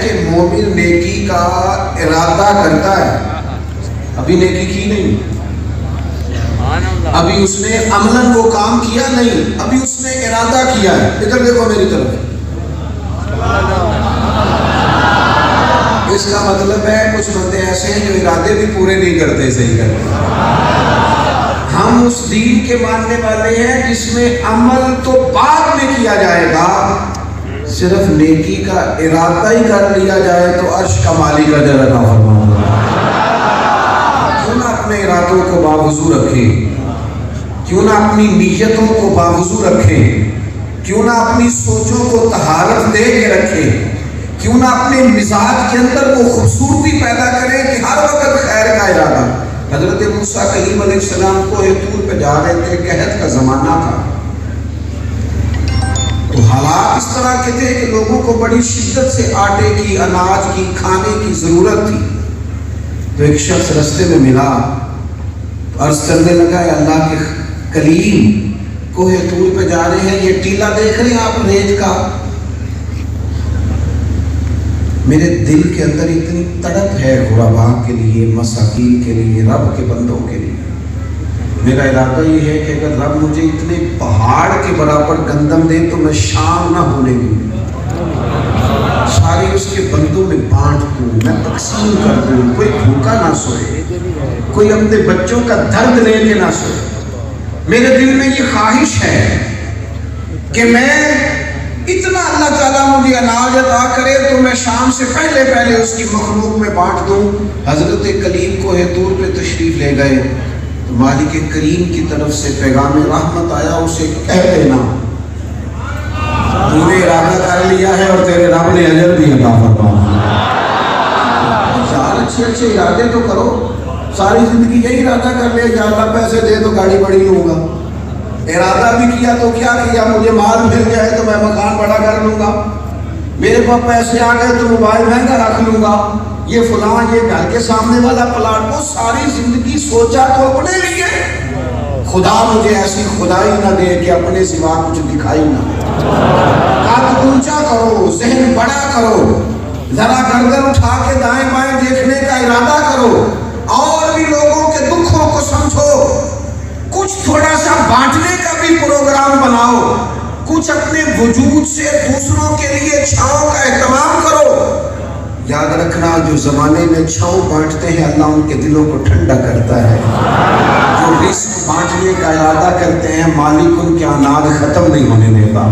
کہ مومن نیکی کا ارادہ کرتا ہے، ابھی نیکی کی نہیں، ابھی اس نے عملاً وہ کام کیا نہیں، ابھی اس نے ارادہ کیا ہے۔ ادھر دیکھو میری طرف، اس کا مطلب ہے کچھ بندے ایسے ہیں جو ارادے بھی پورے نہیں کرتے، صحیح کرتے۔ ہم اس دین کے ماننے والے ہیں جس میں عمل تو بعد میں کیا جائے گا، صرف نیکی کا ارادہ ہی کر لیا جائے تو عرش کا مالک اجر عطا فرمائے گا۔ کیوں نہ اپنے ارادوں کو باوضو رکھیں، کیوں نہ اپنی نیتوں کو باوضو رکھیں، کیوں نہ اپنی سوچوں کو طہارت دے کے رکھیں، کیوں نہ اپنے مزاج کے اندر وہ خوبصورتی پیدا کریں کہ ہر وقت خیر کا ارادہ۔ حضرت موسیٰ کلیم علیہ السلام کو طور پہ جا رہے تھے، قحط کا زمانہ تھا، تو حالات اس طرح کے تھے کہ لوگوں کو بڑی شدت سے آٹے کی، اناج کی، کھانے کی ضرورت تھی۔ تو ایک شخص رستے میں ملا، عرض کرنے لگا، اے اللہ کے کلیم، کوہ طور پہ جا رہے ہیں، یہ ٹیلا دیکھ رہے ہیں آپ ریت کا، میرے دل کے اندر اتنی تڑپ ہے غرباء کے لیے، مساکین کے لیے، رب کے بندوں کے لیے۔ میرا ارادہ یہ ہے کہ اگر رب مجھے اتنے پہاڑ کے برابر گندم دے تو میں شام نہ ہونے دوں، ساری اس کے بندوں میں بانٹ دوں، میں تقسیم کر دوں، کوئی بھوکا نہ سوئے، کوئی اپنے بچوں کا درد لے کے نہ سوئے۔ میرے دل میں یہ خواہش ہے کہ میں اتنا اللہ تعالیٰ مجھے اناج عطا کرے تو میں شام سے پہلے پہلے اس کی مخلوق میں بانٹ دوں۔ حضرت کلیم کوہ طور پہ تشریف لے گئے تو مالک کریم کی طرف سے پیغام رحمت آیا، اسے کہہ دینا تو نے ارادہ کر لیا ہے اور تیرے رب نے اجر بھی عطا فرمایا۔ یار اچھے اچھے ارادے تو کرو، ساری زندگی یہی ارادہ کر لے کہ اللہ پیسے دے تو گاڑی بڑی لوں گا، ارادہ بھی کیا تو کیا کیا، مجھے مال مل جائے تو میں مکان بڑا کر لوں گا، میرے پاس پیسے آ گئے تو موبائل مہنگا رکھ لوں گا، یہ فلاں یہ گھر کے سامنے والا پلاٹ، وہ ساری زندگی سوچا تو اپنے لیے، خدا مجھے ایسی خدائی نہ دے کہ اپنے سوا کچھ دکھائی نہ۔ قد اونچا کرو، ذہن بڑا کرو، ذرا گردن اٹھا کے دائیں بائیں دیکھنے کا ارادہ کرو، اور بھی لوگوں کے دکھوں کو سمجھو، کچھ تھوڑا سا بانٹنے کا بھی پروگرام بناؤ، کچھ اپنے وجود سے دوسروں کے لیے چھاؤں کا اہتمام کرو۔ یاد رکھنا، جو زمانے میں چھاؤں بانٹتے ہیں اللہ ان کے دلوں کو ٹھنڈا کرتا ہے، جو رزق بانٹنے کا ارادہ کرتے ہیں مالک ان کے اناج ختم نہیں ہونے دیتا،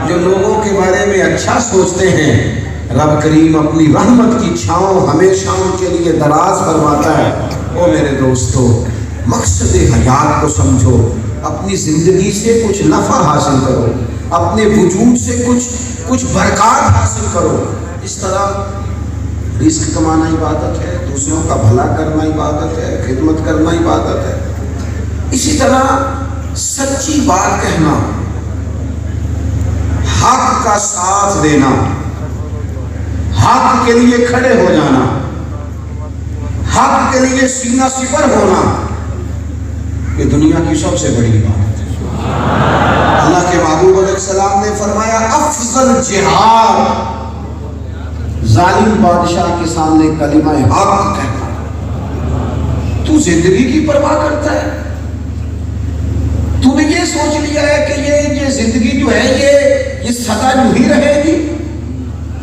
جو لوگوں کے بارے میں اچھا سوچتے ہیں رب کریم اپنی رحمت کی چھاؤں ہمیشہ ان کے لیے دراز فرماتا ہے۔ او میرے دوستو، مقصد حیات کو سمجھو، اپنی زندگی سے کچھ نفع حاصل کرو، اپنے وجود سے کچھ برکات حاصل کرو۔ اس طرح رزق کمانا عبادت ہے، دوسروں کا بھلا کرنا عبادت ہے، خدمت کرنا عبادت ہے۔ اسی طرح سچی بات کہنا، حق کا ساتھ دینا، حق کے لیے کھڑے ہو جانا، حق کے لیے سینہ سپر ہونا، یہ دنیا کی سب سے بڑی عبادت ہے۔ اللہ کے محبوب علیہ السلام نے فرمایا، افضل جہاد ظالم بادشاہ کے سامنے کلمہ حق کہنا۔ تو زندگی کی پرواہ کرتا ہے، تو نے یہ سوچ لیا ہے کہ یہ زندگی جو ہے یہ سدا جو ہی رہے گی،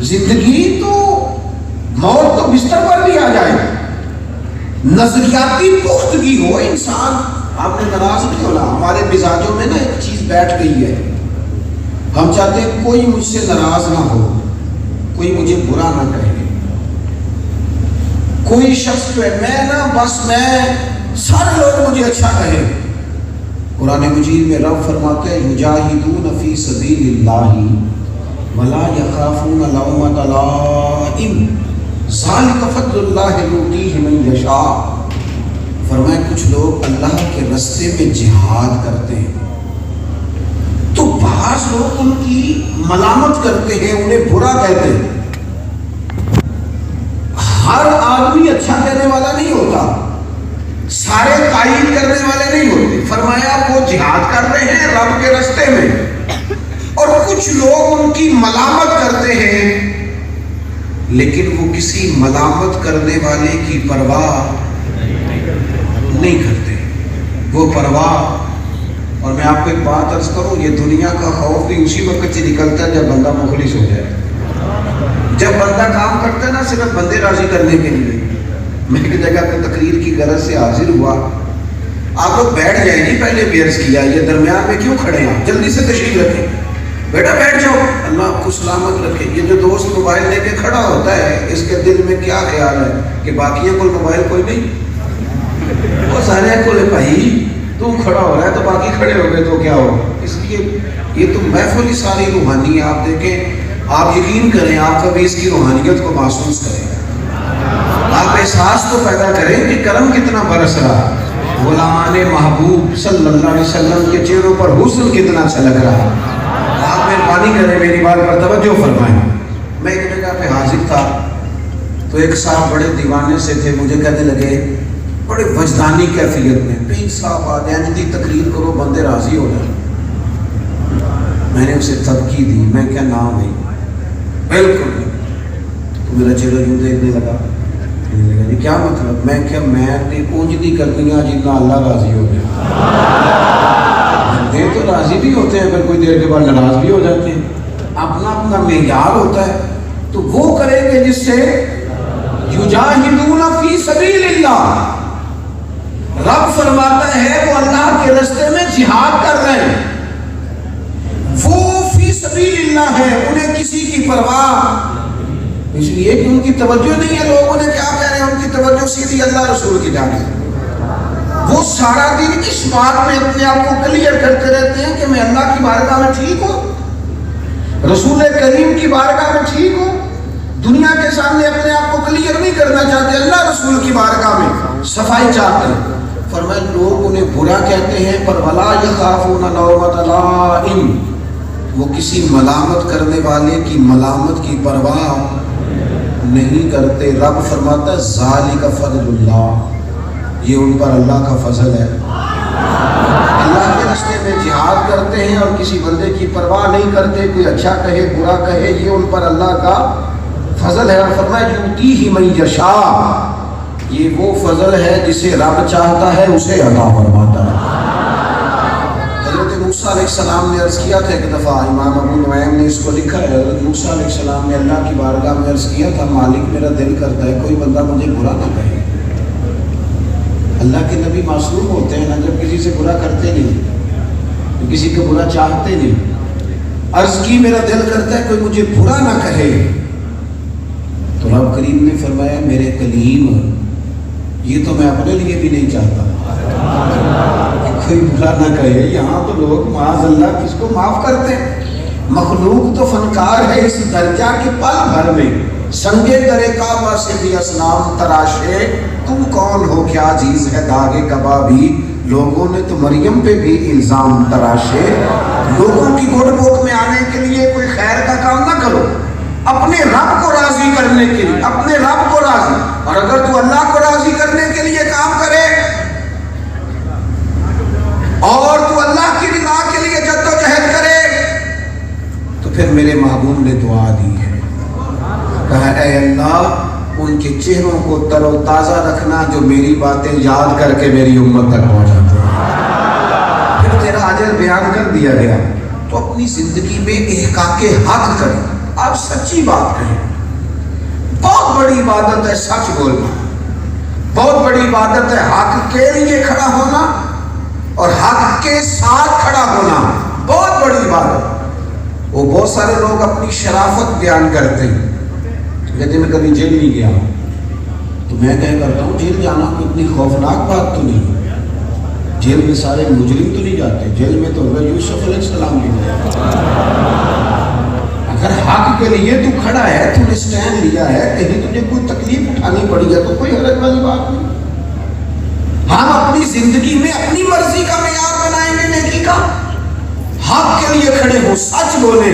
زندگی تو موت تو بستر پر بھی آ جائے گی۔ نظریاتی پختگی ہو انسان، آپ نے ناراض نہیں ہونا، ہمارے مزاجوں میں نا ایک چیز بیٹھ گئی ہے، ہم چاہتے ہیں کوئی مجھ سے ناراض نہ ہو، کوئی مجھے برا نہ کہے، کوئی شخص جو ہے میں سارے لوگ مجھے اچھا کہیں۔ قرآن مجید میں رب فرماتے ہیں، یجاہدون فی سبیل اللہ ولا یخافون لومۃ لائم ذالک فضل اللہ یؤتیہ من یشاء۔ فرمایا کچھ لوگ اللہ کے راستے میں جہاد کرتے ہیں تو بعض لوگ ان کی ملامت کرتے ہیں، انہیں برا کہتے ہیں۔ ہر آدمی اچھا کہنے والا نہیں ہوتا، سارے تعین کرنے والے نہیں ہوتے۔ فرمایا وہ جہاد کر رہے ہیں رب کے راستے میں، اور کچھ لوگ ان کی ملامت کرتے ہیں، لیکن وہ کسی ملامت کرنے والے کی پرواہ نہیں کرتے، وہ پرواہ. اور میں آپ کو ایک بات عرض کروں، یہ دنیا کا خوف بھی اسی وقت سے نکلتا ہے جب بندہ مخلص ہو جائے. جب بندہ کام کرتا ہے نا صرف بندے راضی کرنے کے لیے. میں ایک جگہ پہ تقریر کی غرض سے حاضر ہوا. آپ لوگ بیٹھ جائیں گے، پہلے بھی عرض کیا یہ درمیان میں کیوں کھڑے ہیں، جلدی سے تشریف رکھیں، بیٹا بیٹھ جاؤ، اللہ آپ کو سلامت رکھے. یہ جو دوست موبائل لے کے کھڑا ہوتا ہے اس کے دل میں کیا خیال ہے کہ باقیوں کو موبائل کوئی نہیں، وہ سارے کو لے بھائی تم کھڑا ہو رہا ہے تو باقی کھڑے ہو گئے تو کیا ہو. اس لیے یہ تو محفل ہی ساری روحانی ہے. آپ دیکھیں، آپ یقین کریں، آپ کبھی اس کی روحانیت کو محسوس کریں، آپ احساس تو پیدا کریں کہ کرم کتنا برس رہا، غلامان محبوب صلی اللہ علیہ وسلم کے چہروں پر حسن کتنا اچھا لگ رہا. آپ مہربانی کریں میری بات پر توجہ فرمائیں. میں ایک جگہ پہ حاضر تھا تو ایک صاحب بڑے دیوانے سے تھے، مجھے کہنے لگے بڑے وجدانی کیفیت میں، پیر صاحب آدھے جی تقریر کرو بندے راضی ہو جائیں. میں نے اسے تبکی دی، میں کیا نام ہے بالکل نہیں. تو میرا چہرہ یوں دیکھنے لگا، کہنے لگا جی کیا مطلب. میں کیا میں نے کچھ نہیں کرنی جتنا اللہ راضی ہو جائے. بندے تو راضی بھی ہوتے ہیں پھر کوئی دیر کے بعد ناراض بھی ہو جاتے ہیں، اپنا اپنا معیار ہوتا ہے. تو وہ کریں گے جس سے یجاہدون فی سبیل اللہ، رب فرماتا ہے وہ اللہ کے راستے میں جہاد کر رہے ہیں، وہ فی سبیل اللہ ہے، انہیں کسی کی پرواہ. اس لیے کہ ان کی توجہ نہیں ہے لوگوں نے کیا کہہ رہے ہیں، ان کی توجہ سیدھی اللہ رسول کی جانب. وہ سارا دن اس بات میں اپنے آپ کو کلیئر کرتے رہتے ہیں کہ میں اللہ کی بارگاہ میں ٹھیک ہوں، رسول کریم کی بارگاہ میں ٹھیک ہوں. دنیا کے سامنے اپنے آپ کو کلیئر نہیں کرنا چاہتے، اللہ رسول کی بارگاہ میں صفائی چاہتے ہیں. فرمایا لوگ انہیں برا کہتے ہیں پر ولا یخافون لومۃ لائم، وہ کسی ملامت کرنے والے کی ملامت کی پرواہ نہیں کرتے. رب فرماتا ہے ذالک فضل اللہ، یہ ان پر اللہ کا فضل ہے. اللہ کے راستے میں جہاد کرتے ہیں اور کسی بندے کی پرواہ نہیں کرتے، کوئی اچھا کہے برا کہے، یہ ان پر اللہ کا فضل ہے. اور فرمایا یؤتیہ من یشاء، یہ وہ فضل ہے جسے رب چاہتا ہے اسے عطا فرماتا ہے. حضرت موسیٰ علیہ السلام نے عرض کیا تھا ایک دفعہ، امام ابو نعیم نے اس کو لکھا ہے، حضرت موسیٰ علیہ السلام نے اللہ کی بارگاہ میں عرض کیا تھا مالک میرا دل کرتا ہے کوئی بندہ مجھے برا نہ کہے. اللہ کے نبی معصوم ہوتے ہیں نا، جب کسی سے برا کرتے نہیں، کسی کو برا چاہتے نہیں. عرض کی میرا دل کرتا ہے کوئی مجھے برا نہ کہے. تو رب کریم نے فرمایا میرے کلیم یہ تو میں اپنے لیے بھی نہیں چاہتا کہ کوئی برا نہ کہے. یہاں تو لوگ معاذ اللہ کس کو معاف کرتے ہیں. مخلوق تو فنکار ہے اس درجہ کے پل بھر میں سنگے درے کعبہ سے بھی اسنام تراشے، تم کون ہو کیا چیز ہے داغے کبابی. لوگوں نے تو مریم پہ بھی الزام تراشے. لوگوں کی گڑ بوک میں آنے کے لیے کوئی خیر کا کام نہ کرو، اپنے رب کو راضی کرنے کے لیے اپنے رب کو راضی. اور اگر تو اللہ کو راضی کرنے کے لیے کام کرے اور تو اللہ کی رضا کے لیے جدوجہد کرے تو پھر میرے محبوب نے دعا دی ہے، کہا اے اللہ ان کے چہروں کو تر و تازہ رکھنا جو میری باتیں یاد کر کے میری امت تک پہنچاتے ہیں. پھر تیرا اجر بیان کر دیا گیا. تو اپنی زندگی میں احقاق حق کریں، آپ سچی بات کہیں. بہت بڑی عبادت ہے سچ بولنا، بہت بڑی عبادت ہے حق کے لیے کھڑا ہونا اور حق کے ساتھ کھڑا ہونا، بہت بڑی عبادت. وہ بہت سارے لوگ اپنی شرافت بیان کرتے ہیں، کہتے میں کبھی جیل نہیں گیا. تو میں کہہ کرتا ہوں جیل جانا کوئی اتنی خوفناک بات تو نہیں. جیل میں سارے مجرم تو نہیں جاتے، جیل میں تو حضرت یوسف علیہ السلام بھی گئے. اگر حق کے لیے تو کھڑا ہے، تو نے سٹینڈ لیا ہے، کہیں تجھے کوئی تکلیف اٹھانی پڑی ہے تو کوئی حرج والی بات نہیں. ہم اپنی زندگی میں اپنی مرضی کا معیار بنائیں گے نیکی کا، حق کے لیے کھڑے ہو، سچ بولے.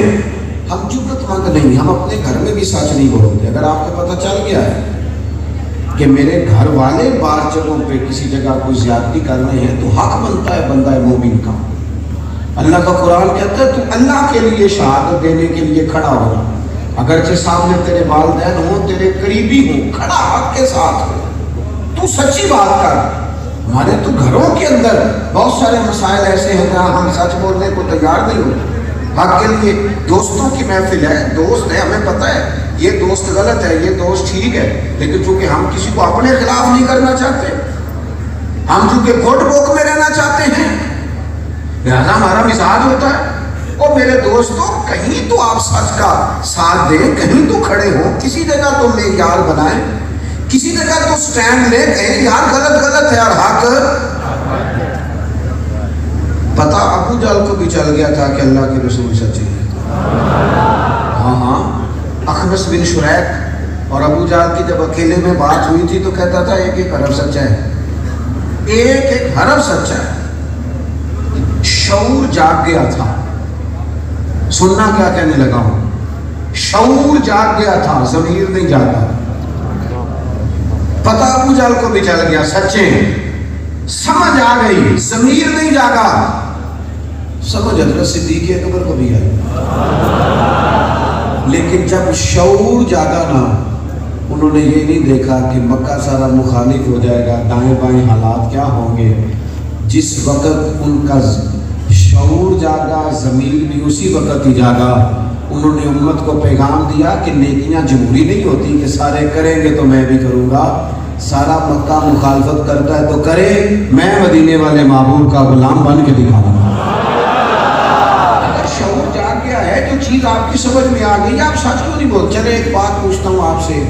ہم جرأت مند نہیں، ہم اپنے گھر میں بھی سچ نہیں بولتے. اگر آپ کو پتہ چل گیا ہے کہ میرے گھر والے بار جگہوں پہ کسی جگہ کوئی زیادتی کر رہے ہیں تو حق بنتا ہے بندہ مومن کا. اللہ کا قرآن کہتا ہے تو اللہ کے لیے شہادت دینے کے لیے کھڑا ہونا. اگرچہ سامنے تیرے والدین ہوں، تیرے قریبی ہوں، کھڑا حق کے ساتھ ہو، تو سچی بات کر۔ ہمارے تو گھروں کے اندر بہت سارے مسائل ایسے ہیں جہاں ہم سچ بولنے کو تیار نہیں ہوتے۔ حق کے لیے دوستوں کی محفل ہے، دوست ہے، ہمیں پتہ ہے یہ دوست غلط ہے، یہ دوست ٹھیک ہے، لیکن چونکہ ہم کسی کو اپنے خلاف نہیں کرنا چاہتے، ہم چونکہ گھوٹ بوک میں رہنا چاہتے ہیں، لہذا ہمارا مزاج ہوتا ہے اور میرے دوستوں کہیں تو آپ سچ کا ساتھ دیں، کہیں تو کھڑے ہوں، کسی جگہ تو معیار بنائیں، کسی جگہ تو سٹینڈ لیں، کہیں یار غلط غلط ہے اور حق۔ پتہ ابو جہل کو بھی چل گیا تھا کہ اللہ کے رسول سچے ہیں۔ ہاں اخنس بن شریح اور ابو جہل کی جب اکیلے میں بات ہوئی تھی تو کہتا تھا ایک ایک حرف سچا ہے، ایک ایک حرف سچا ہے۔ شعور جاگ گیا تھا، سننا کیا کہنے لگا ہوں، شعور جاگ گیا تھا، ضمیر نہیں جاگا۔ پتہ ابو جہل کو بھی چل گیا سچے، سمجھ آ گئی، ضمیر نہیں جاگا۔ سمجھ حضرت صدیق اکبر کو بھی آئی، لیکن جب شعور جاگا نا، انہوں نے یہ نہیں دیکھا کہ مکہ سارا مخالف ہو جائے گا، دائیں بائیں حالات کیا ہوں گے۔ جس وقت ان کا شعور جاگا، ضمیر بھی اسی وقت ہی جاگا، انہوں نے امت کو پیغام دیا کہ نیکیاں جمہوری نہیں ہوتی کہ سارے کریں گے تو میں بھی کروں گا، سارا مکہ مخالفت کرتا ہے تو کرے، میں مدینے والے معبود کا غلام بن کے دکھاؤں گا۔ اگر شعور جاگ گیا ہے، جو چیز آپ کی سمجھ میں آ گئی، آپ سچ کیوں نہیں بولتے؟ چلے ایک بات پوچھتا ہوں آپ سے،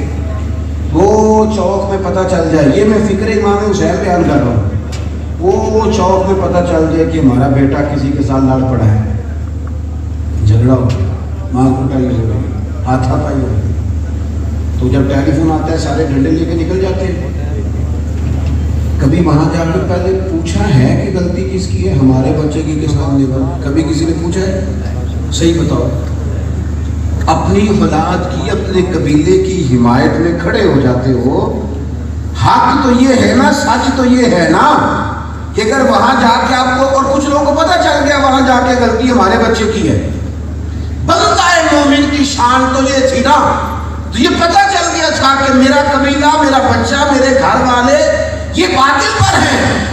وہ چوک میں پتہ چل جائے، یہ میں فکر امام حسین بیان کر رہا ہوں، وہ چوک میں پتہ چل جائے کہ ہمارا بیٹا کسی کے ساتھ لڑ پڑا ہے، جھگڑا ہو گیا، مار کٹائی ہو گئی، ہاتھا پائی ہو گئی، تو جب ٹیلی فون آتا ہے سارے ڈنڈے لے کے نکل جاتے ہیں۔ کبھی وہاں جا کر پہلے پوچھا ہے کہ غلطی کس کی ہے؟ ہمارے بچے کی کس کام نے بنا؟ کبھی کسی نے پوچھا ہے؟ صحیح بتاؤ، اپنی اولاد کی، اپنے قبیلے کی حمایت میں کھڑے ہو جاتے ہو۔ حق تو یہ ہے نا، سچ تو یہ ہے نا کہ اگر وہاں جا کے آپ کو، اور کچھ لوگوں کو پتہ چل گیا وہاں جا کے غلطی ہمارے بچے کی ہے، بندہ مومن کی شان تو یہ تھی نا، تو یہ پتہ چل گیا تھا کہ میرا قبیلہ، میرا بچہ، میرے گھر والے یہ باطل پر ہیں،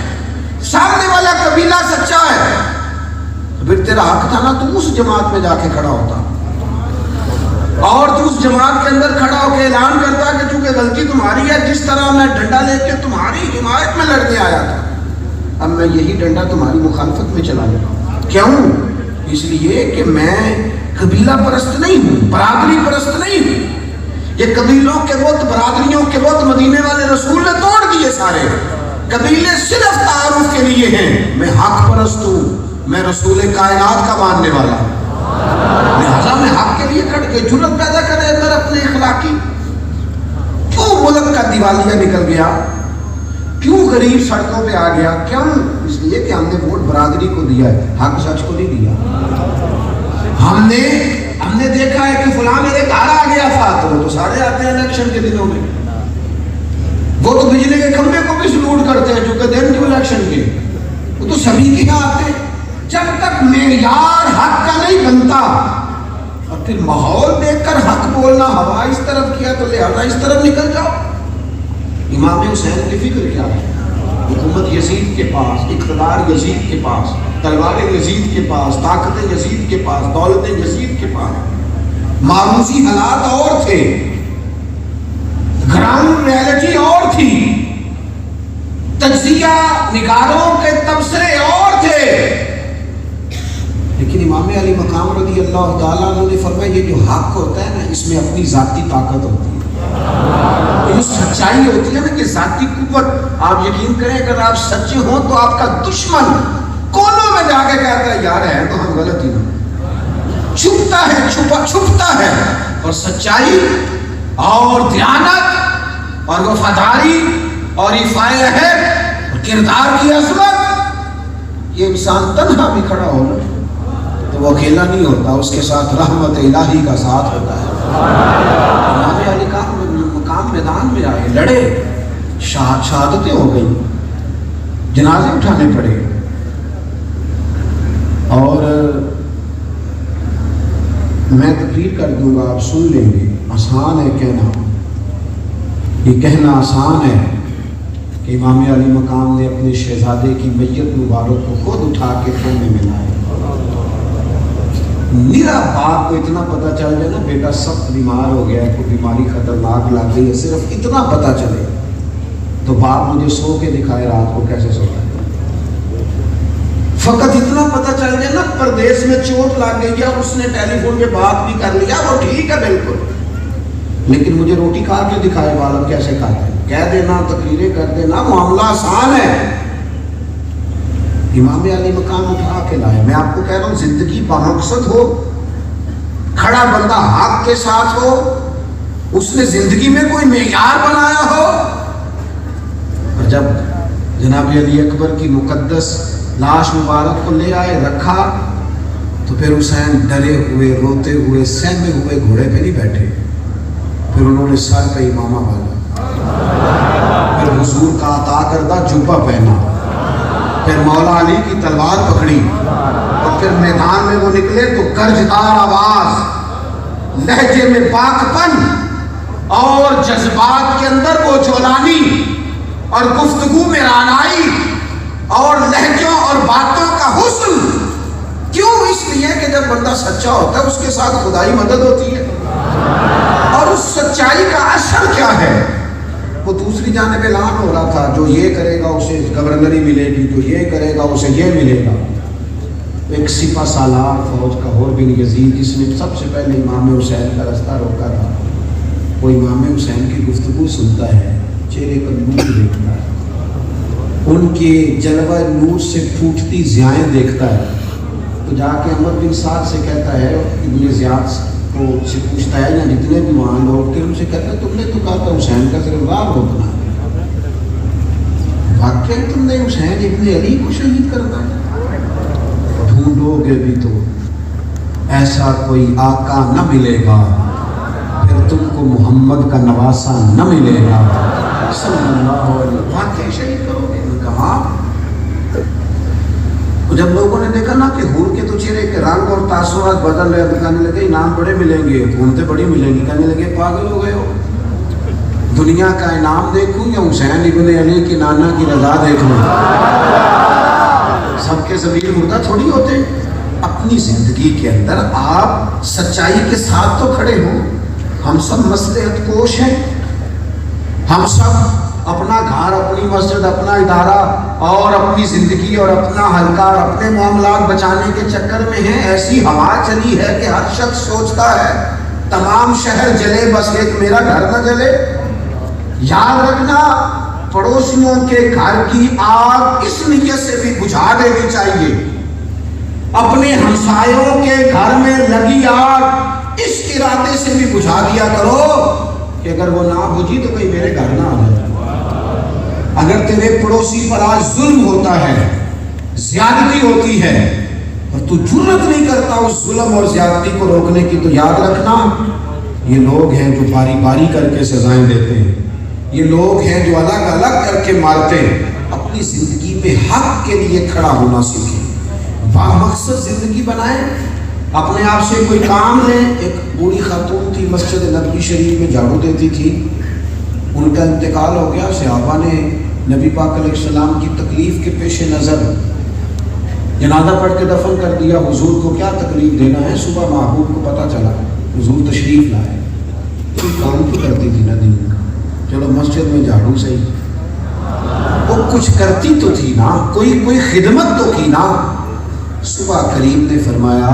سامنے والا قبیلہ سچا ہے، تو پھر تیرا حق تھا نا تو اس جماعت میں جا کے کھڑا ہوتا، اور تو اس جماعت کے اندر کھڑا ہو کے اعلان کرتا کہ چونکہ غلطی تمہاری ہے، جس طرح میں ڈنڈا لے کے تمہاری حمایت میں لڑنے آیا تھا، اب میں یہی ڈنڈا تمہاری مخالفت میں چلا لوں۔ کیوں؟ اس لیے کہ میں قبیلہ پرست نہیں ہوں، برادری پرست نہیں ہوں۔ یہ قبیلوں کے بت، برادریوں کے بت مدینے والے رسول نے توڑ دیے سارے، قبیلے صرف تعارف کے لیے ہیں، میں حق پرست ہوں، میں رسول کائنات کا ماننے والا ہوں، لہذا میں حق کے لیے کھڑ کے جرت پیدا کرے اندر اپنے اخلاقی۔ کیوں ملک کا دیوالیہ نکل گیا؟ کیوں غریب سڑکوں پہ آ گیا؟ کیوں؟ اس لیے کہ ہم نے ووٹ برادری کو دیا ہے، حق سچ کو نہیں دیا۔ ہم نے دیکھا ہے کہ فلاں میرے گھر آ گیا تھا، تو وہ تو سارے آتے ہیں الیکشن کے دنوں میں، وہ تو بجلی کے کھمبے کو بھی سلوٹ کرتے ہیں چونکہ دن جو الیکشن کے، وہ تو سبھی کے یہاں آتے ہیں۔ جب تک معیار حق کا نہیں بنتا اور پھر ماحول دیکھ کر حق بولنا، ہوا اس طرف کیا تو لہذا اس طرف نکل جاؤ۔ امام حسین کی فکر کیا ہے؟ حکومت یزید کے پاس، اقتدار یزید کے پاس، تلواریں یزید کے پاس، طاقتیں یزید کے پاس، دولتیں یزید کے پاس، معروضی حالات اور تھے، گراؤنڈ ریالٹی اور تھی، تجزیہ نگاروں کے تبصرے اور تھے، لیکن امام علی مقام رضی اللہ تعالیٰ عنہ نے فرمایا یہ جو حق ہوتا ہے نا، اس میں اپنی ذاتی طاقت ہوتی ہے، جو سچائی ہوتی ہے نا کہ ذاتی قوت۔ آپ یقین کریں اگر آپ سچے ہوں تو آپ کا دشمن کونوں میں جا کے کہتا ہے یار ہے تو ہم غلط ہی نا، چھپتا ہے، چھپتا ہے، اور سچائی اور دیانت اور وفاداری اور ایفائے عہد اور کردار کی عظمت، یہ انسان تنہا بھی کھڑا ہو نا تو وہ اکیلا نہیں ہوتا، اس کے ساتھ رحمت الہی کا ساتھ ہوتا ہے۔ امام علی کا مقام میدان میں آئے، لڑے، شہادتیں ہو گئی، جنازے اٹھانے پڑے، اور میں تقریر کر دوں گا، آپ سن لیں گے۔ آسان ہے کہنا، یہ کہنا آسان ہے کہ امام علی مقام نے اپنے شہزادے کی میت مبارک کو خود اٹھا کے خیمے میں لائے۔ میرا باپ کو اتنا پتہ چل جائے نا بیٹا سخت بیمار ہو گیا ہے، کوئی بیماری خطرناک لگ گئی ہے، صرف اتنا پتہ چلے تو باپ مجھے سو کے دکھائے رات کو کیسے سوتا ہے۔ فقط اتنا پتہ چل جائے نا پردیس میں چوٹ لگ گئی ہے اور اس نے ٹیلی فون پہ بات بھی کر لیا، وہ ٹھیک ہے بالکل، لیکن مجھے روٹی کھا کے دکھائے والد کیسے کھاتے ہیں، کہہ دینا تقریریں کر دینا معاملہ آسان ہے۔ امام علی مقام اٹھا کے لائے۔ میں آپ کو کہہ رہا ہوں زندگی بامقصد ہو، کھڑا بندہ حق کے ساتھ ہو، اس نے زندگی میں کوئی معیار بنایا ہو، اور جب جناب علی اکبر کی مقدس لاش مبارک کو لے آئے رکھا تو پھر حسین ڈرے ہوئے روتے ہوئے سہمے ہوئے گھوڑے پہ نہیں بیٹھے، پھر انہوں نے سر پہ امامہ باندھا، پھر حضور کا عطا کردہ جوبہ پہنا، پھر مولا علی کی تلوار پکڑی، اور پھر میدان میں وہ نکلے تو گرجدار آواز، لہجے میں پاک پن اور جذبات کے اندر وہ جولانی اور گفتگو میں رانائی اور لہجوں اور باتوں کا حسن۔ کیوں؟ اس لیے کہ جب بندہ سچا ہوتا ہے اس کے ساتھ خدائی مدد ہوتی ہے، اور اس سچائی کا اثر کیا ہے؟ وہ دوسری جانب اعلان ہو رہا تھا جو یہ کرے گا اسے گورنری ملے گی، جو یہ کرے گا اسے یہ ملے گا۔ ایک سپہ سالار فوج کا ہور بن یزید جس نے سب سے پہلے امام حسین کا رستہ روکا تھا، وہ امام حسین کی گفتگو سنتا ہے، چہرے پر نور دیکھتا ہے، ان کے جلوہ نور سے پھوٹتی ضیائیں دیکھتا ہے، تو جا کے عمر بن سعد سے کہتا ہے، ابن زیاد کو سے پوچھتا ہے یا جتنے بھی وہاں لوگ تھے ان سے کہتا ہے تم نے تو کہا تھا حسین کا صرف راہ روکنا ہے، واقعی تم نے حسین ابن علی کو شہید کرنا ہے؟ ڈھونڈو گے بھی تو ایسا کوئی آقا نہ ملے گا، پھر تم کو محمد کا نواسا نہ ملے گا صلی اللہ علیہ وسلم۔ واقعی شہید کرو گے؟ کہاں؟ جب لوگوں نے دیکھا نا کہ حور کے تو چہرے کے رنگ اور تاثرات بدل رہے، کہنے لگے انعام بڑے ملیں گے، حکومتیں بڑی ملیں گی، کہنے لگے پاگل ہو گئے ہو، دنیا کا انعام دیکھوں یا حسین ابن علی کی نانا کی رضا دیکھ لوں؟ سب کے ضمیر مردہ تھوڑی ہوتے۔ اپنی زندگی کے اندر آپ سچائی کے ساتھ تو کھڑے ہوں۔ ہم سب مصلحت کوش ہیں، ہم سب اپنا گھر، اپنی مسجد، اپنا ادارہ اور اپنی زندگی اور اپنا حلقہ اور اپنے معاملات بچانے کے چکر میں ہیں۔ ایسی ہوا چلی ہے کہ ہر شخص سوچتا ہے تمام شہر جلے بس ایک میرا گھر نہ جلے۔ یاد رکھنا پڑوسیوں کے گھر کی آگ اس نیت سے بھی بجھا دینی چاہیے، اپنے ہمسایوں کے گھر میں لگی آگ اس ارادے سے بھی بجھا دیا کرو کہ اگر وہ نہ بجھی تو کہیں میرے گھر نہ آ جائے۔ اگر تیرے پڑوسی پر آج ظلم ہوتا ہے، زیادتی ہوتی ہے، اور تو جرت نہیں کرتا اس ظلم اور زیادتی کو روکنے کی، تو یاد رکھنا یہ لوگ ہیں جو باری باری کر کے سزائیں دیتے ہیں، یہ لوگ ہیں جو الگ الگ کر کے مارتے ہیں۔ اپنی زندگی میں حق کے لیے کھڑا ہونا سیکھیں، بامقصد زندگی بنائیں، اپنے آپ سے کوئی کام لیں۔ ایک بوڑھی خاتون تھی، مسجد نبوی شریف میں جھاڑو دیتی تھی، ان کا انتقال ہو گیا۔ صحابہ نے نبی پاک علیہ السلام کی تکلیف کے پیش نظر جنازہ پڑھ کے دفن کر دیا۔ حضور کو کیا تکلیف دینا ہے؟ صبح محبوب کو پتہ چلا، حضور تشریف لائے، کوئی کام تو کرتی تھی نا دین کا، چلو مسجد میں جھاڑو صحیح، وہ کچھ کرتی تو تھی نا، کوئی خدمت تو کی نا۔ صبح کریم نے فرمایا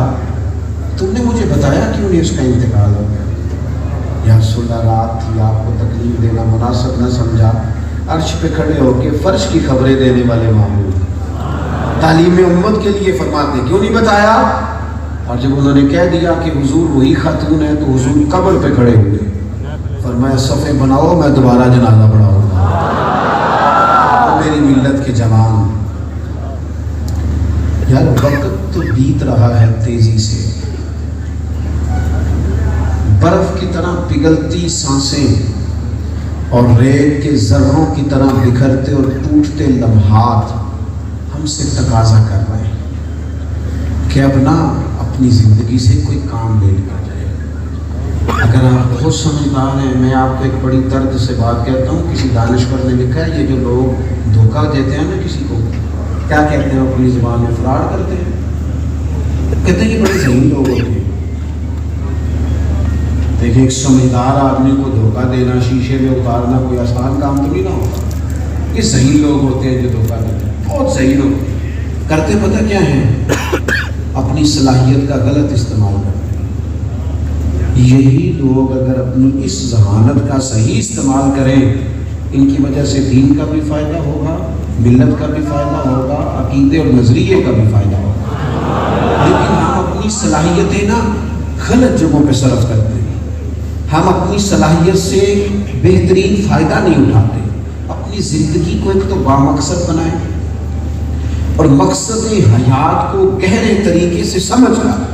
تم نے مجھے بتایا کیوں نہیں اس کا انتقال ہو گیا؟ یا رسول اللہ رات تھی، آپ کو تکلیف دینا مناسب نہ سمجھا۔ عرش پہ کھڑے ہو کے فرش کی خبریں دینے والے معمول تعلیم امت کے لیے فرماتے کیوں نہیں بتایا؟ اور جب انہوں نے کہہ دیا کہ حضور وہی خاتون ہے تو حضور قبر پہ کھڑے ہوئے، فرمایا صفے بناؤ میں دوبارہ جنازہ پڑھاؤں گا۔ میری ملت کے جوان، یار وقت تو بیت رہا ہے تیزی سے، برف کی طرح پگھلتی سانسیں اور ریت کے ذروں کی طرح بکھرتے اور ٹوٹتے لمحات ہم سے تقاضا کر رہے ہیں کہ اب نہ اپنی زندگی سے کوئی کام لے لیا جائے، اگر آپ بہت سمجھدار ہیں، میں آپ کو ایک بڑی درد سے بات کہتا ہوں، کسی دانشور نے لکھا ہے یہ جو لوگ دھوکہ دیتے ہیں نا کسی کو، کیا کہتے ہیں اپنی زبان میں، فراڈ کرتے ہیں، کہتے ہیں یہ بڑے ذہین لوگ ہوتے ہیں۔ دیکھیں ایک سمجھدار آدمی کو دھوکہ دینا، شیشے میں اتارنا کوئی آسان کام تو نہیں نہ ہوتا۔ یہ ذہین لوگ ہوتے ہیں جو دھوکہ دیتے ہیں، بہت ذہین ہوتے ہیں۔ کرتے پتہ کیا ہے؟ اپنی صلاحیت کا غلط استعمال کرتے ہیں۔ یہی لوگ اگر اپنی اس ذہانت کا صحیح استعمال کریں، ان کی وجہ سے دین کا بھی فائدہ ہوگا، ملت کا بھی فائدہ ہوگا، عقیدے اور نظریے کا بھی فائدہ ہوگا۔ لیکن ہم اپنی صلاحیتیں نا غلط جگہوں پہ صرف کرتے ہیں۔ ہم اپنی صلاحیت سے بہترین فائدہ نہیں اٹھاتے۔ اپنی زندگی کو ایک تو بامقصد بنائیں اور مقصد حیات کو گہرے طریقے سے سمجھ کر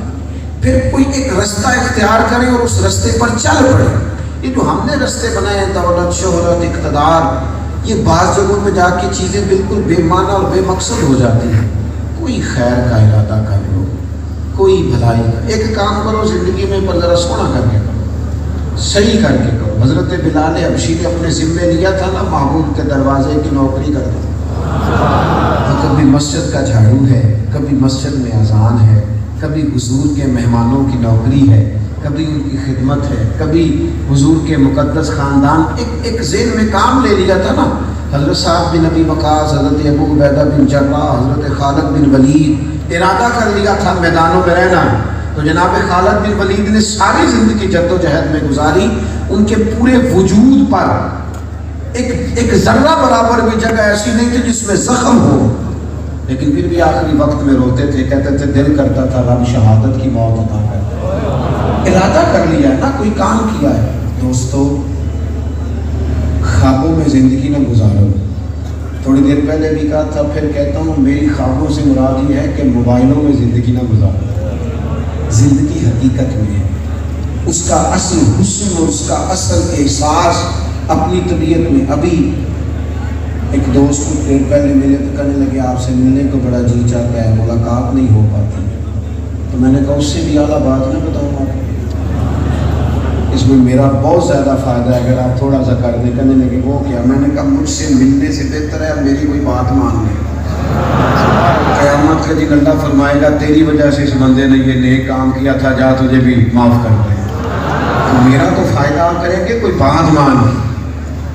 پھر کوئی ایک رستہ اختیار کریں اور اس رستے پر چل پڑے۔ یہ جو ہم نے رستے بنائے ہیں، دولت، شہرت، اقتدار، یہ بعض جگہوں پہ جا کے چیزیں بالکل بے معنی اور بے مقصد ہو جاتی ہیں۔ کوئی خیر کا ارادہ کر لو، کوئی بھلائی کا ایک کام کرو زندگی میں، پر ذرا سونا کر کے کرو، صحیح کر کے کرو۔ حضرت بلال حبشی نے اپنے ذمے لیا تھا نا محبوب کے دروازے کی نوکری کرتا، تو کبھی مسجد کا جھاڑو ہے، کبھی مسجد میں اذان ہے، کبھی حضور کے مہمانوں کی نوکری ہے، کبھی ان کی خدمت ہے، کبھی حضور کے مقدس خاندان، ایک ذہن میں کام لے لیا تھا نا۔ حضرت صاحب بن ابی وقاص، حضرت ابو عبیدہ بن جراح، حضرت خالد بن ولید ارادہ کر لیا تھا میدانوں میں رہنا، تو جناب خالد بن ولید نے ساری زندگی جد و جہد میں گزاری، ان کے پورے وجود پر ایک ذرہ برابر بھی جگہ ایسی نہیں تھی جس میں زخم ہو، لیکن پھر بھی آخری وقت میں روتے تھے، کہتے تھے دل کرتا تھا رب شہادت کی موت عطا کر۔ ارادہ کر لیا ہے نا، کوئی کام کیا ہے۔ دوستو خوابوں میں زندگی نہ گزارو۔ تھوڑی دیر پہلے بھی کہا تھا، پھر کہتا ہوں، میری خوابوں سے مراد یہ ہے کہ موبائلوں میں زندگی نہ گزارو۔ زندگی حقیقت میں ہے، اس کا اصل حسن اور اس کا اصل احساس اپنی طبیعت میں۔ ابھی ایک دوست کو دیر پہلے ملے تو کہنے لگے آپ سے ملنے کو بڑا جی چاہتا ہے، ملاقات نہیں ہو پاتی، تو میں نے کہا اس سے بھی اعلیٰ بات نہ بتاؤں آپ، اس میں میرا بہت زیادہ فائدہ ہے اگر آپ تھوڑا سا کر دیں۔ کہنے لگے وہ کیا؟ میں نے کہا مجھ سے ملنے سے بہتر ہے اب میری کوئی بات مان لیں، قیامت کے دن اللہ فرمائے گا تیری وجہ سے اس بندے نے یہ نیک کام کیا تھا، جا تجھے بھی معاف کر دیں۔ تو میرا تو فائدہ آپ کریں گے، کوئی بات مان لیں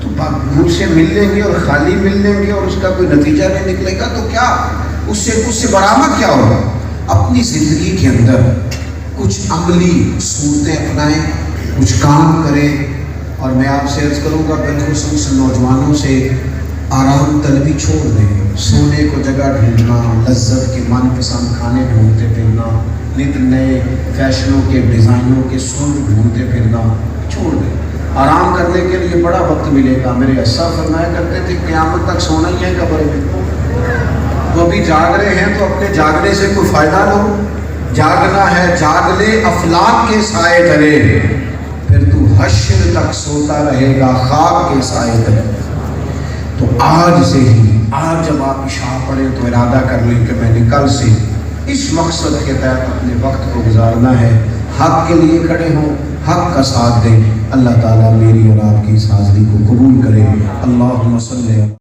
تو مجھ سے مل لیں گے اور خالی مل لیں گے اور اس کا کوئی نتیجہ نہیں نکلے گا تو کیا اس سے برآمد کیا ہوگا؟ اپنی زندگی کے اندر کچھ عملی صورتیں اپنائیں، کچھ کام کریں۔ اور میں آپ سے عرض کروں گا بالخصوص نوجوانوں سے، آرام طلبی چھوڑ دیں، سونے کو جگہ ڈھونڈنا، لذت کے من پسند کھانے ڈھونڈتے پھرنا، نت نئے فیشنوں کے ڈیزائنوں کے سوٹ ڈھونڈتے پھرنا چھوڑ دیں۔ آرام کرنے کے لیے بڑا وقت ملے گا۔ میرے اسا فرمایا کرتے تھے قیامت تک سونا ہی ہے قبر میں، تو ابھی جاگ رہے ہیں تو اپنے جاگنے سے کوئی فائدہ نہ ہو۔ جاگنا ہے جاگ لے افلاک کے سائے تلے، پھر تو حشر تک سوتا رہے گا خاک کے سائے تلے۔ تو آج سے ہی، آج جب آپ عشاء پڑھیں تو ارادہ کر لیں کہ میں نے کل سے اس مقصد کے تحت اپنے وقت کو گزارنا ہے، حق کے لیے کھڑے ہوں، حق کا ساتھ دیں۔ اللہ تعالیٰ میری اور آپ کی اس حاضری کو قبول کرے۔ اللہم صلی